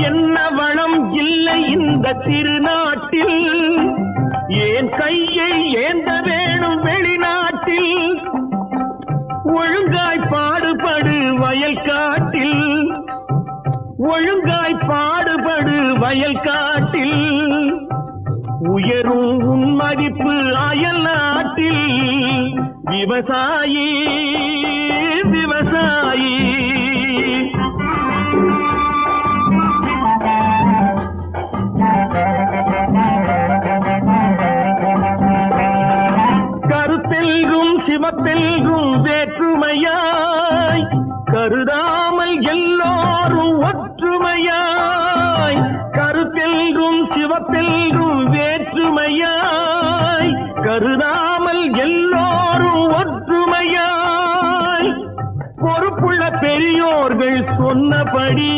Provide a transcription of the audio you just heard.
என்ன வளம் இல்லை இந்த திருநாட்டில், ஏன் கையை ஏந்த வேணும் வெளிநாட்டில். ஒழுங்காய் பாடுபடு வயல் காட்டில், ஒழுங்காய் பாடுபடு வயல் காட்டில். உயரும் உன் மதிப்பு அயல் நாட்டில். விவசாயி விவசாயி கருத்தெல்கும் சிவப்பெல்கும் வேற்றுமையாய் கருதாமல் எல்லோரும் ஒற்றுமையாய். கருத்தெல்கும் சிவப்பெல்கும் வேற்றுமையாய் கருதாமல் எல்லோரும் ஒற்றுமையாய். பொறுப்புள்ள பெரியோர்கள் சொன்னபடி